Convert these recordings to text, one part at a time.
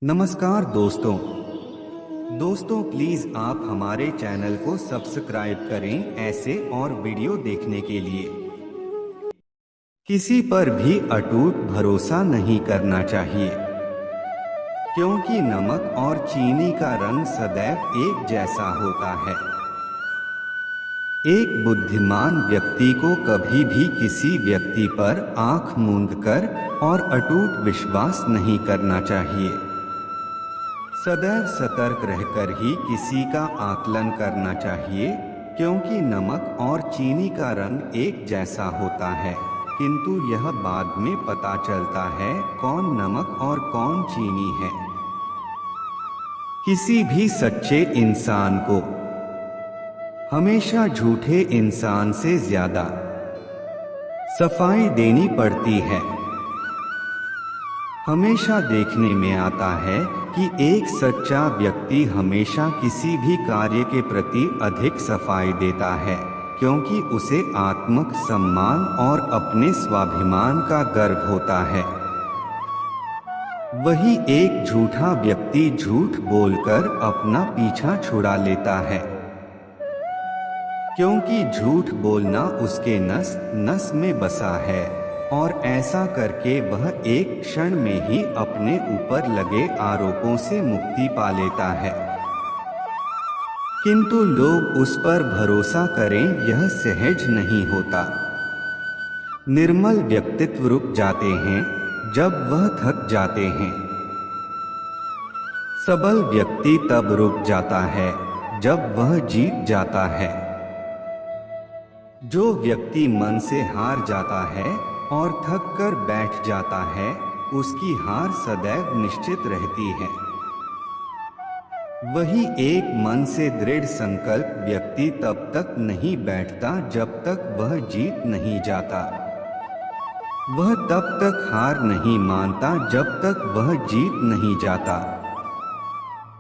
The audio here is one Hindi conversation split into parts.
नमस्कार दोस्तों। प्लीज आप हमारे चैनल को सब्सक्राइब करें ऐसे और वीडियो देखने के लिए। किसी पर भी अटूट भरोसा नहीं करना चाहिए, क्योंकि नमक और चीनी का रंग सदैव एक जैसा होता है। एक बुद्धिमान व्यक्ति को कभी भी किसी व्यक्ति पर आंख मूंदकर और अटूट विश्वास नहीं करना चाहिए। सदैव सतर्क रहकर ही किसी का आकलन करना चाहिए, क्योंकि नमक और चीनी का रंग एक जैसा होता है, किंतु यह बाद में पता चलता है कौन नमक और कौन चीनी है। किसी भी सच्चे इंसान को हमेशा झूठे इंसान से ज्यादा सफाई देनी पड़ती है। हमेशा देखने में आता है कि एक सच्चा व्यक्ति हमेशा किसी भी कार्य के प्रति अधिक सफाई देता है, क्योंकि उसे आत्म सम्मान और अपने स्वाभिमान का गर्व होता है। वही एक झूठा व्यक्ति झूठ बोलकर अपना पीछा छुड़ा लेता है, क्योंकि झूठ बोलना उसके नस नस में बसा है, और ऐसा करके वह एक क्षण में ही अपने ऊपर लगे आरोपों से मुक्ति पा लेता है। किंतु लोग उस पर भरोसा करें यह सहज नहीं होता। निर्मल व्यक्तित्व रुक जाते हैं जब वह थक जाते हैं। सबल व्यक्ति तब रुक जाता है जब वह जीत जाता है। जो व्यक्ति मन से हार जाता है और थक कर बैठ जाता है, उसकी हार सदैव निश्चित रहती है। वही एक मन से दृढ़ संकल्प व्यक्ति तब तक नहीं बैठता जब तक वह जीत नहीं जाता। वह तब तक हार नहीं मानता जब तक वह जीत नहीं जाता।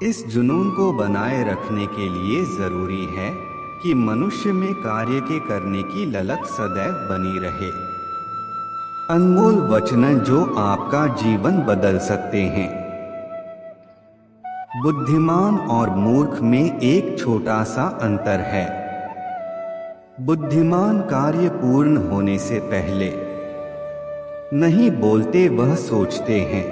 इस जुनून को बनाए रखने के लिए जरूरी है कि मनुष्य में कार्य के करने की ललक सदैव बनी रहे। अनमोल वचन जो आपका जीवन बदल सकते हैं। बुद्धिमान और मूर्ख में एक छोटा सा अंतर है। बुद्धिमान कार्य पूर्ण होने से पहले नहीं बोलते, वह सोचते हैं।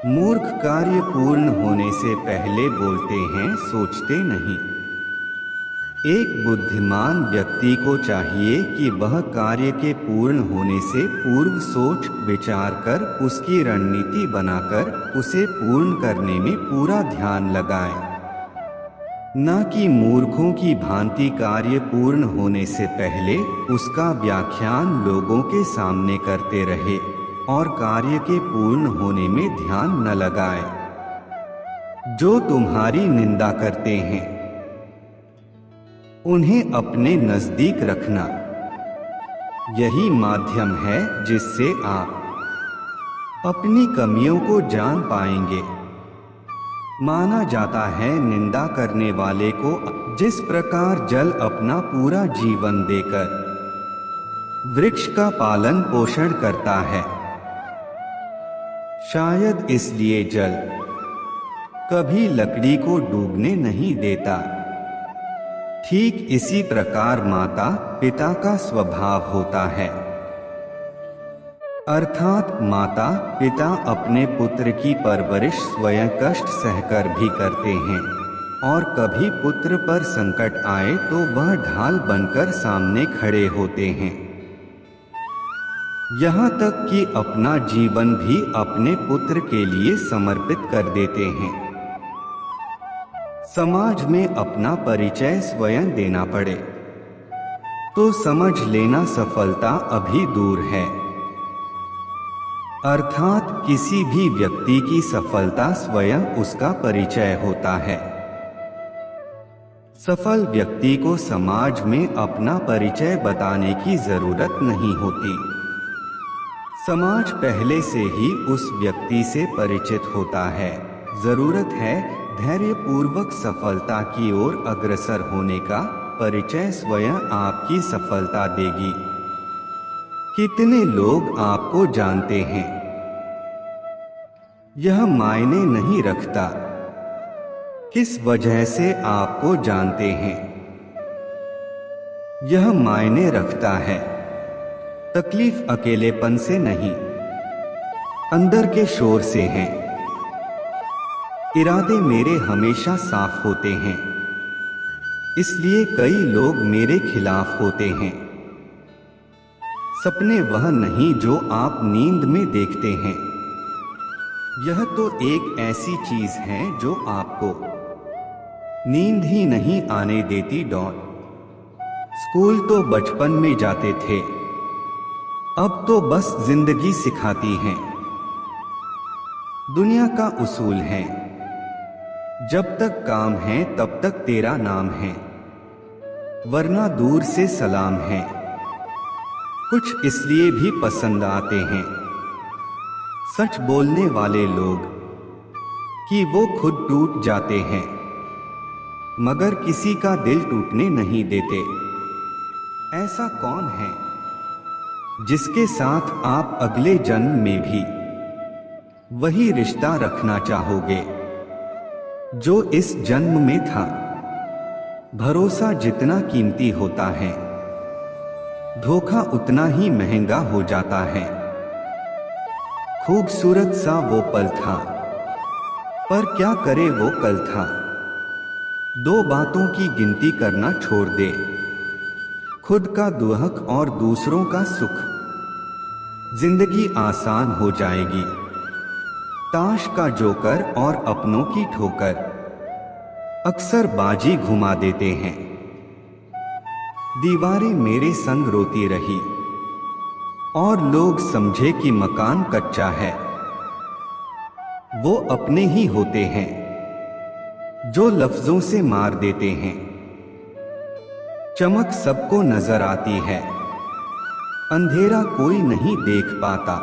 मूर्ख कार्य पूर्ण होने से पहले बोलते हैं, सोचते नहीं। एक बुद्धिमान व्यक्ति को चाहिए कि वह कार्य के पूर्ण होने से पूर्व सोच विचार कर उसकी रणनीति बनाकर उसे पूर्ण करने में पूरा ध्यान लगाए, न कि मूर्खों की भांति कार्य पूर्ण होने से पहले उसका व्याख्यान लोगों के सामने करते रहे और कार्य के पूर्ण होने में ध्यान न लगाए। जो तुम्हारी निंदा करते हैं उन्हें अपने नजदीक रखना, यही माध्यम है जिससे आप अपनी कमियों को जान पाएंगे। माना जाता है निंदा करने वाले को जिस प्रकार जल अपना पूरा जीवन देकर वृक्ष का पालन पोषण करता है, शायद इसलिए जल कभी लकड़ी को डूबने नहीं देता। ठीक इसी प्रकार माता पिता का स्वभाव होता है, अर्थात माता पिता अपने पुत्र की परवरिश स्वयं कष्ट सहकर भी करते हैं, और कभी पुत्र पर संकट आए तो वह ढाल बनकर सामने खड़े होते हैं। यहाँ तक कि अपना जीवन भी अपने पुत्र के लिए समर्पित कर देते हैं। समाज में अपना परिचय स्वयं देना पड़े तो समझ लेना सफलता अभी दूर है। अर्थात किसी भी व्यक्ति की सफलता स्वयं उसका परिचय होता है। सफल व्यक्ति को समाज में अपना परिचय बताने की जरूरत नहीं होती। समाज पहले से ही उस व्यक्ति से परिचित होता है। जरूरत है धैर्य पूर्वक सफलता की ओर अग्रसर होने का। परिचय स्वयं आपकी सफलता देगी। कितने लोग आपको जानते हैं? यह मायने नहीं रखता किस वजह से आपको जानते हैं। यह मायने रखता है तकलीफ अकेलेपन से नहीं, अंदर के शोर से हैं। इरादे मेरे हमेशा साफ होते हैं, इसलिए कई लोग मेरे खिलाफ होते हैं। सपने वह नहीं जो आप नींद में देखते हैं, यह तो एक ऐसी चीज है जो आपको नींद ही नहीं आने देती। स्कूल तो बचपन में जाते थे, अब तो बस जिंदगी सिखाती है। दुनिया का उसूल है, जब तक काम है तब तक तेरा नाम है, वरना दूर से सलाम है। कुछ इसलिए भी पसंद आते हैं सच बोलने वाले लोग कि वो खुद टूट जाते हैं मगर किसी का दिल टूटने नहीं देते। ऐसा कौन है जिसके साथ आप अगले जन्म में भी वही रिश्ता रखना चाहोगे जो इस जन्म में था। भरोसा जितना कीमती होता है, धोखा उतना ही महंगा हो जाता है। खूबसूरत सा वो पल था, पर क्या करे वो कल था। दो बातों की गिनती करना छोड़ दे, खुद का दुहक और दूसरों का सुख। जिंदगी आसान हो जाएगी। ताश का जोकर और अपनों की ठोकर अक्सर बाजी घुमा देते हैं। दीवारें मेरे संग रोती रही और लोग समझे कि मकान कच्चा है। वो अपने ही होते हैं जो लफ्जों से मार देते हैं। चमक सबको नजर आती है, अंधेरा कोई नहीं देख पाता।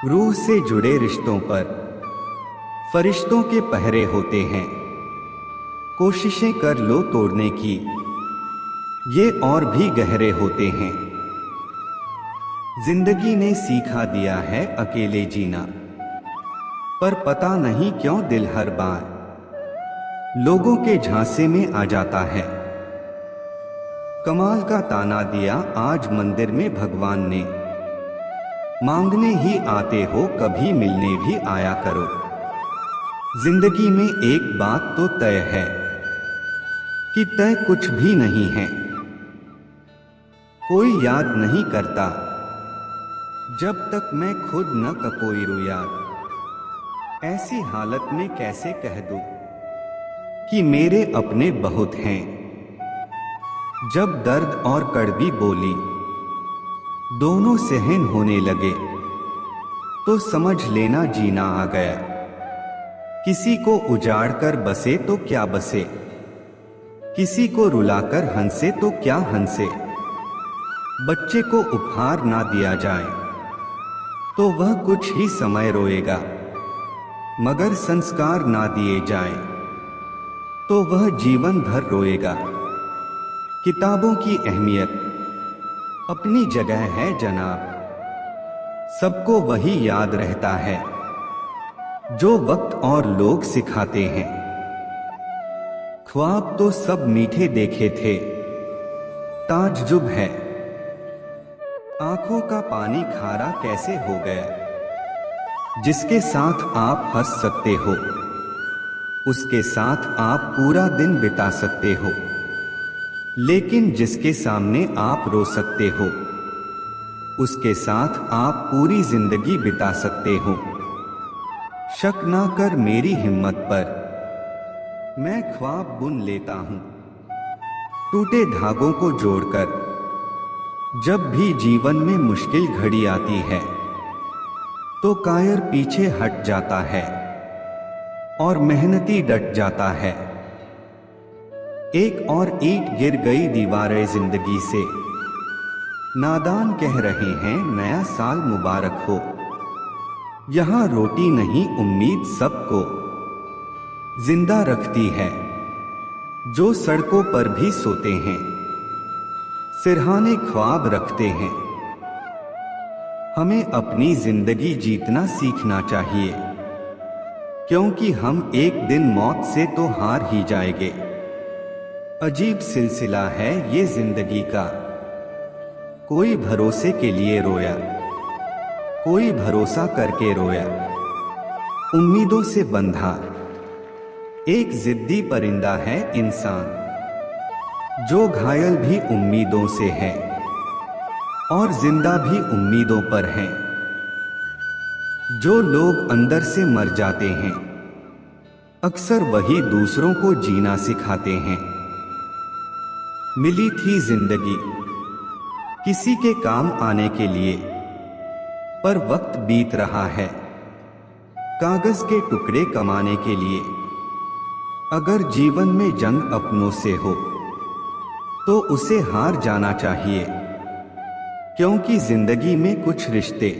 रूह से जुड़े रिश्तों पर फरिश्तों के पहरे होते हैं। कोशिशें कर लो तोड़ने की, ये और भी गहरे होते हैं। जिंदगी ने सिखा दिया है अकेले जीना, पर पता नहीं क्यों दिल हर बार लोगों के झांसे में आ जाता है। कमाल का ताना दिया आज मंदिर में भगवान ने, मांगने ही आते हो कभी मिलने भी आया करो। जिंदगी में एक बात तो तय है कि तय कुछ भी नहीं है। कोई याद नहीं करता जब तक मैं खुद न कोई रू याद। ऐसी हालत में कैसे कह दूं कि मेरे अपने बहुत हैं। जब दर्द और कड़वी बोली दोनों सहन होने लगे तो समझ लेना जीना आ गया। किसी को उजाड़ कर बसे तो क्या बसे, किसी को रुलाकर हंसे तो क्या हंसे। बच्चे को उपहार ना दिया जाए तो वह कुछ ही समय रोएगा, मगर संस्कार ना दिए जाए तो वह जीवन भर रोएगा। किताबों की अहमियत अपनी जगह है जनाब, सबको वही याद रहता है जो वक्त और लोग सिखाते हैं। ख्वाब तो सब मीठे देखे थे, ताज्जुब है आंखों का पानी खारा कैसे हो गया। जिसके साथ आप हंस सकते हो उसके साथ आप पूरा दिन बिता सकते हो, लेकिन जिसके सामने आप रो सकते हो उसके साथ आप पूरी जिंदगी बिता सकते हो। शक ना कर मेरी हिम्मत पर, मैं ख्वाब बुन लेता हूं टूटे धागों को जोड़कर। जब भी जीवन में मुश्किल घड़ी आती है तो कायर पीछे हट जाता है और मेहनती डट जाता है। एक और ईंट गिर गई दीवारें जिंदगी से, नादान कह रहे हैं नया साल मुबारक हो। यहां रोटी नहीं उम्मीद सबको जिंदा रखती है, जो सड़कों पर भी सोते हैं सिरहाने ख्वाब रखते हैं। हमें अपनी जिंदगी जीतना सीखना चाहिए। क्योंकि हम एक दिन मौत से तो हार ही जाएंगे। अजीब सिलसिला है ये जिंदगी का। कोई भरोसे के लिए रोया, कोई भरोसा करके रोया, उम्मीदों से बंधा एक जिद्दी परिंदा है इंसान, जो घायल भी उम्मीदों से है और जिंदा भी उम्मीदों पर है। जो लोग अंदर से मर जाते हैं, अक्सर वही दूसरों को जीना सिखाते हैं। मिली थी जिंदगी किसी के काम आने के लिए, पर वक्त बीत रहा है कागज के टुकड़े कमाने के लिए। अगर जीवन में जंग अपनों से हो तो उसे हार जाना चाहिए, क्योंकि जिंदगी में कुछ रिश्ते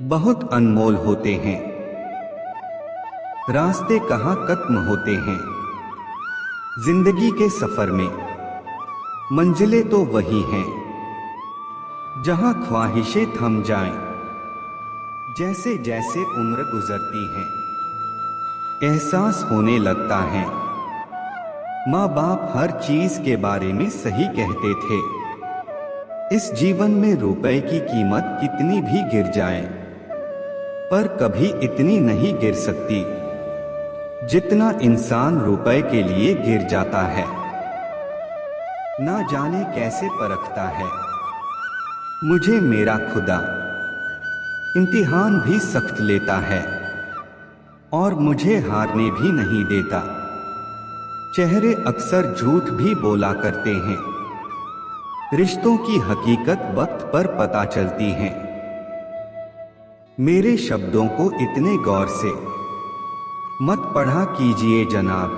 बहुत अनमोल होते हैं। रास्ते कहाँ खत्म होते हैं जिंदगी के सफर में, मंजिलें तो वही हैं जहां ख्वाहिशें थम जाएं। जैसे जैसे उम्र गुजरती है एहसास होने लगता है, माँ बाप हर चीज के बारे में सही कहते थे। इस जीवन में रुपए की कीमत कितनी भी गिर जाए, पर कभी इतनी नहीं गिर सकती जितना इंसान रुपए के लिए गिर जाता है। ना जाने कैसे परखता है मुझे मेरा खुदा, इम्तिहान भी सख्त लेता है और मुझे हारने भी नहीं देता। चेहरे अक्सर झूठ भी बोला करते हैं, रिश्तों की हकीकत वक्त पर पता चलती है। मेरे शब्दों को इतने गौर से मत पढ़ा कीजिए जनाब,